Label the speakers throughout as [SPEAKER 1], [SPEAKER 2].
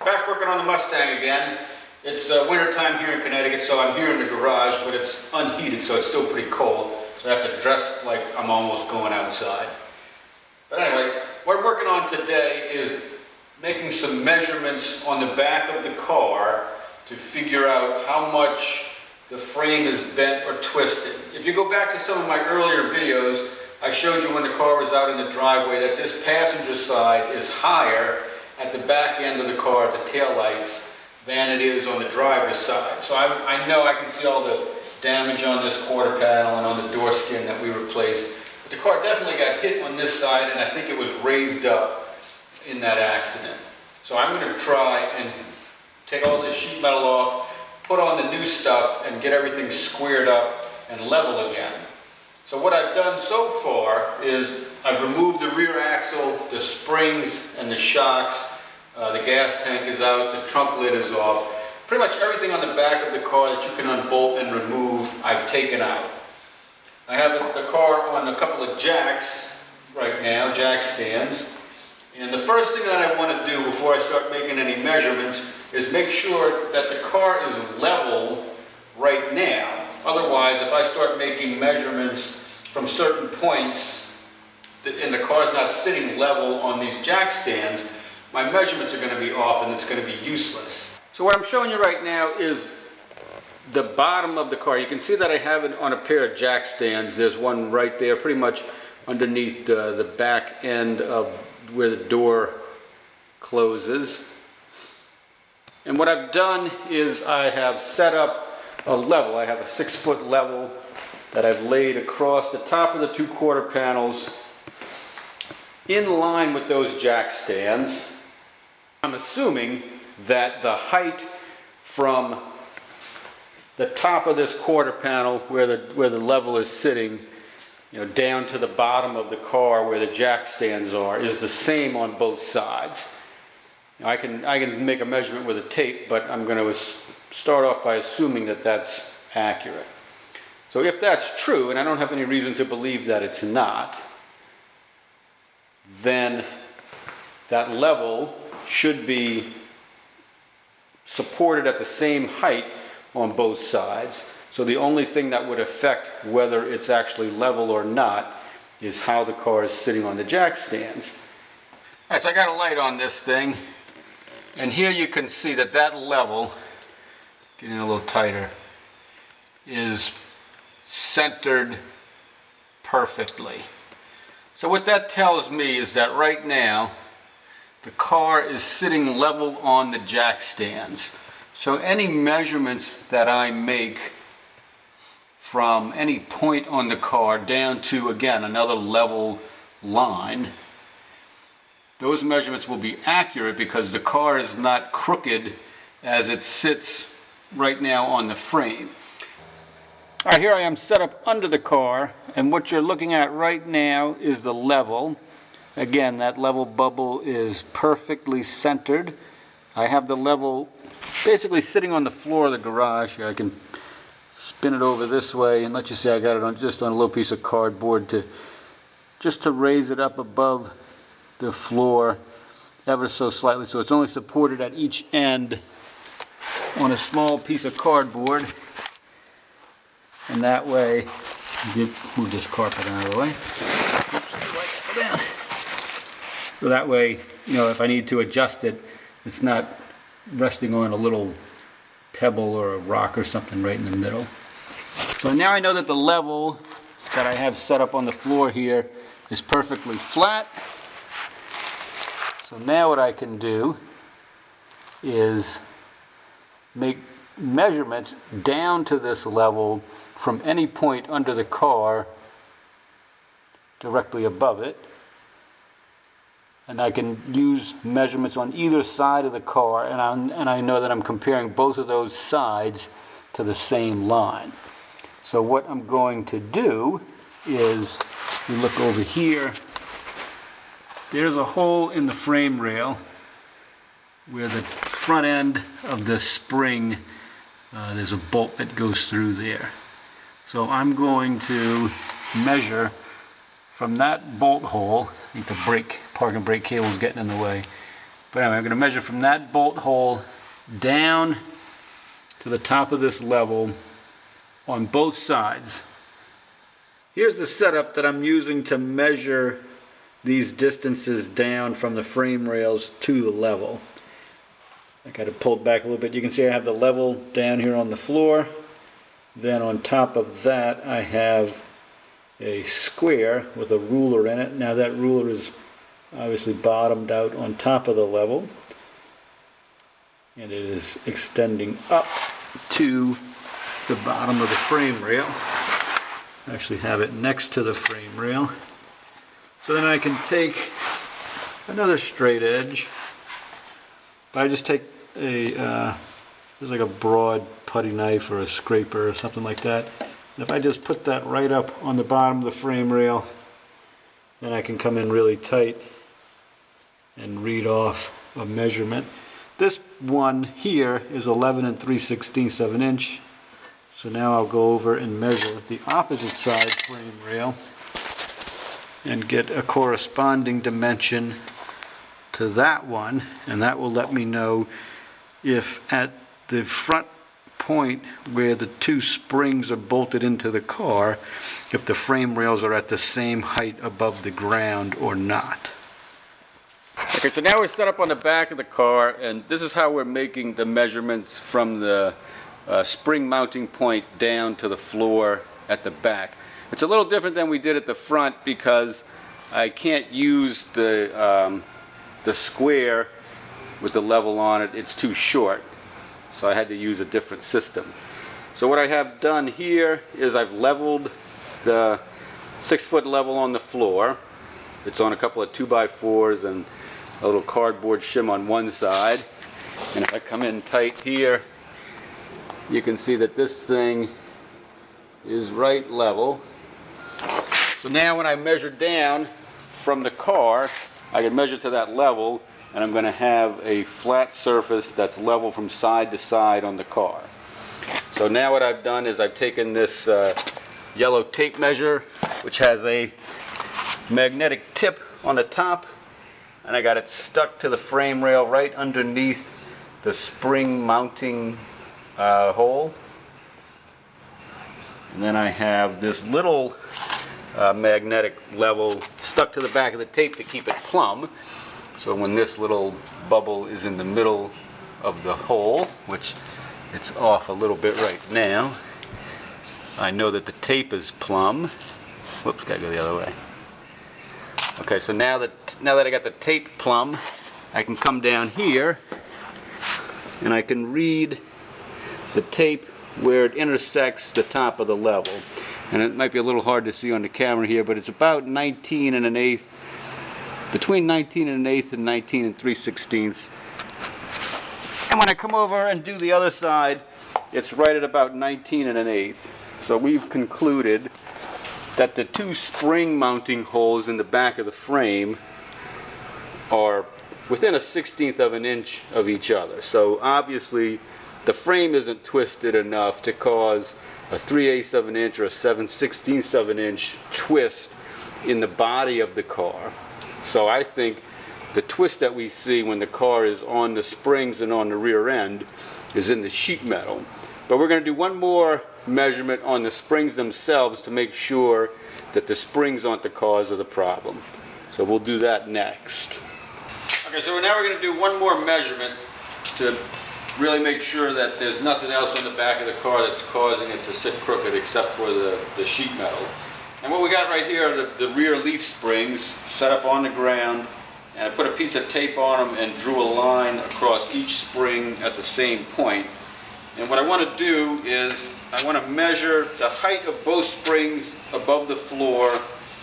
[SPEAKER 1] Back working on the Mustang again. It's winter time here in Connecticut, so I'm here in the garage, but it's unheated, so it's still pretty cold. So I have to dress like I'm almost going outside. But anyway, what I'm working on today is making some measurements on the back of the car to figure out how much the frame is bent or twisted. If you go back to some of my earlier videos, I showed you when the car was out in the driveway that this passenger side is higher at the back end of the car, at the tail lights, than it is on the driver's side. So I know I can see all the damage on this quarter panel and on the door skin that we replaced. But the car definitely got hit on this side, and I think it was raised up in that accident. So I'm going to try and take all this sheet metal off, put on the new stuff, and get everything squared up and level again. So what I've done so far is I've removed the rear axle, the springs, and the shocks. The gas tank is out, the trunk lid is off. Pretty much everything on the back of the car that you can unbolt and remove, I've taken out. I have the car on a couple of jacks right now, jack stands. And the first thing that I want to do before I start making any measurements is make sure that the car is level right now. Otherwise, if I start making measurements from certain points and the car's not sitting level on these jack stands, my measurements are going to be off and it's going to be useless. So what I'm showing you right now is the bottom of the car. You can see that I have it on a pair of jack stands. There's one right there, pretty much underneath the back end of where the door closes. And what I've done is I have set up a level. I have a 6-foot level that I've laid across the top of the 2 quarter panels in line with those jack stands. I'm assuming that the height from the top of this quarter panel where the level is sitting, down to the bottom of the car where the jack stands are, is the same on both sides. I can make a measurement with a tape, but I'm going to start off by assuming that that's accurate. So if that's true, and I don't have any reason to believe that it's not, then that level should be supported at the same height on both sides. So the only thing that would affect whether it's actually level or not is how the car is sitting on the jack stands. All right, so I got a light on this thing, and here you can see that that level, getting a little tighter, is centered perfectly. So what that tells me is that right now the car is sitting level on the jack stands. So any measurements that I make from any point on the car down to, again, another level line, those measurements will be accurate because the car is not crooked as it sits right now on the frame. All right, here I am set up under the car, and what you're looking at right now is the level. Again, that level bubble is perfectly centered. I have the level basically sitting on the floor of the garage. Here, I can spin it over this way and let you see I got it just on a little piece of cardboard just to raise it up above the floor ever so slightly, so it's only supported at each end on a small piece of cardboard. And that way, move this carpet out of the way. Oops, the lights fell down. So that way, if I need to adjust it, it's not resting on a little pebble or a rock or something right in the middle. So now I know that the level that I have set up on the floor here is perfectly flat. So now what I can do is make measurements down to this level from any point under the car directly above it. And I can use measurements on either side of the car, and I know that I'm comparing both of those sides to the same line. So what I'm going to do is, you look over here, there's a hole in the frame rail where the front end of the spring, there's a bolt that goes through there. So I'm going to measure from that bolt hole. I think the parking brake cable is getting in the way. But anyway, I'm going to measure from that bolt hole down to the top of this level on both sides. Here's the setup that I'm using to measure these distances down from the frame rails to the level. I got it pulled back a little bit. You can see I have the level down here on the floor. Then on top of that I have a square with a ruler in it. Now that ruler is obviously bottomed out on top of the level, and it is extending up to the bottom of the frame rail. I actually have it next to the frame rail. So then I can take another straight edge. But I just take a, there's like a broad putty knife or a scraper or something like that. And if I just put that right up on the bottom of the frame rail, then I can come in really tight and read off a measurement. This one here is 11 3/16 of an inch. So now I'll go over and measure the opposite side frame rail and get a corresponding dimension to that one, and that will let me know if at the front point where the two springs are bolted into the car, if the frame rails are at the same height above the ground or not. Okay, so now we're set up on the back of the car, and this is how we're making the measurements from the spring mounting point down to the floor at the back. It's a little different than we did at the front because I can't use the square with the level on it. It's too short, so I had to use a different system. So what I have done here is I've leveled the 6-foot level on the floor. It's on a couple of 2x4s and a little cardboard shim on one side, and if I come in tight here, you can see that this thing is right level. So now when I measure down from the car, I can measure to that level, and I'm going to have a flat surface that's level from side to side on the car. So now what I've done is I've taken this yellow tape measure, which has a magnetic tip on the top, and I got it stuck to the frame rail right underneath the spring mounting hole. And then I have this little magnetic level stuck to the back of the tape to keep it plumb. So when this little bubble is in the middle of the hole, which it's off a little bit right now, I know that the tape is plumb. Whoops, gotta go the other way. Okay, so now that I got the tape plumb, I can come down here and I can read the tape where it intersects the top of the level. And it might be a little hard to see on the camera here, but it's about 19 1/8, between 19 1/8 and 19 3/16. And when I come over and do the other side, it's right at about 19 1/8. So we've concluded that the two spring mounting holes in the back of the frame are within a 1/16 of an inch of each other. So obviously the frame isn't twisted enough to cause a 3/8 of an inch or a 7/16 of an inch twist in the body of the car. So I think the twist that we see when the car is on the springs and on the rear end is in the sheet metal. But we're going to do one more measurement on the springs themselves to make sure that the springs aren't the cause of the problem. So we'll do that next. Okay, so now we're going to do one more measurement to really make sure that there's nothing else on the back of the car that's causing it to sit crooked except for the sheet metal. And what we got right here are the rear leaf springs set up on the ground, and I put a piece of tape on them and drew a line across each spring at the same point. And what I want to do is I want to measure the height of both springs above the floor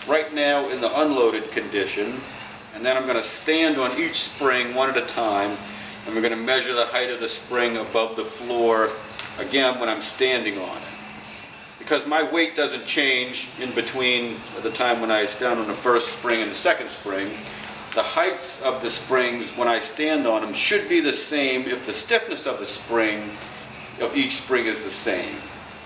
[SPEAKER 1] right now in the unloaded condition, and then I'm going to stand on each spring one at a time, and we're going to measure the height of the spring above the floor again when I'm standing on it. Because my weight doesn't change in between the time when I stand on the first spring and the second spring, the heights of the springs when I stand on them should be the same if the stiffness of the spring, of each spring, is the same.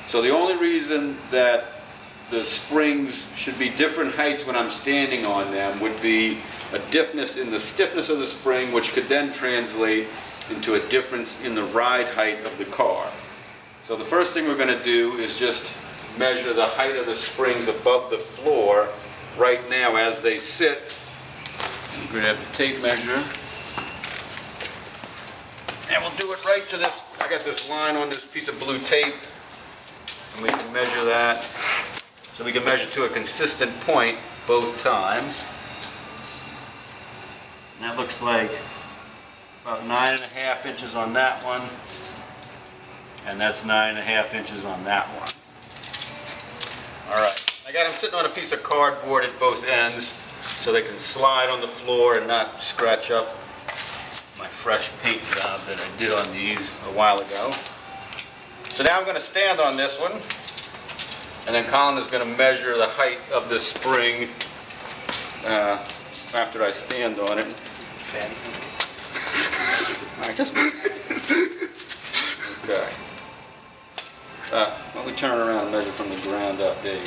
[SPEAKER 1] So the only reason that the springs should be different heights when I'm standing on them would be a difference in the stiffness of the spring, which could then translate into a difference in the ride height of the car. So the first thing we're going to do is just measure the height of the springs above the floor right now as they sit. Grab the tape measure. And we'll do it right to this. I got this line on this piece of blue tape. And we can measure that. So we can measure to a consistent point both times. And that looks like about 9.5 inches on that one. And that's 9.5 inches on that one. All right, I got them sitting on a piece of cardboard at both ends so they can slide on the floor and not scratch up my fresh paint job that I did on these a while ago. So now I'm going to stand on this one, and then Colin is going to measure the height of the spring after I stand on it. All right, just okay. Why don't we turn around and measure from the ground up, Dave?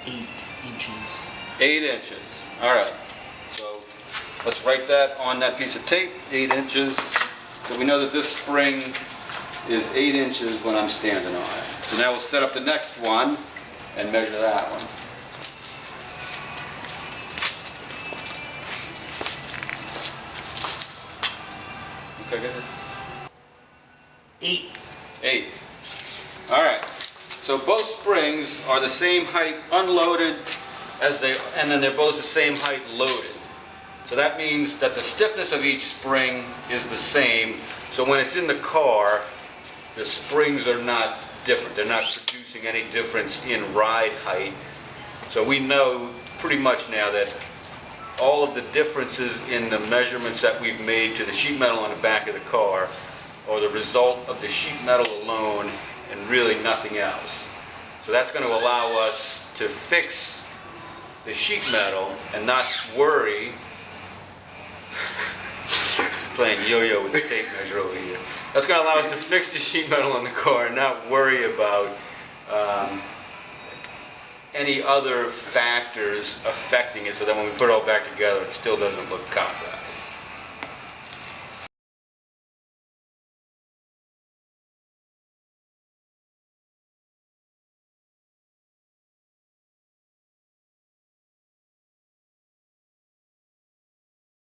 [SPEAKER 2] 8 inches.
[SPEAKER 1] 8 inches. All right. So let's write that on that piece of tape, 8 inches. So we know that this spring is 8 inches when I'm standing on it. So now we'll set up the next one and measure that one. Okay, good.
[SPEAKER 2] 8.
[SPEAKER 1] 8. All right. So both springs are the same height unloaded and then they're both the same height loaded. So that means that the stiffness of each spring is the same. So when it's in the car, the springs are not different. They're not producing any difference in ride height. So we know pretty much now that all of the differences in the measurements that we've made to the sheet metal on the back of the car are the result of the sheet metal alone and really nothing else. So that's going to allow us to fix the sheet metal and not worry. Playing yo-yo with the tape measure over here. That's going to allow us to fix the sheet metal on the car and not worry about any other factors affecting it, so that when we put it all back together, it still doesn't look cockeyed.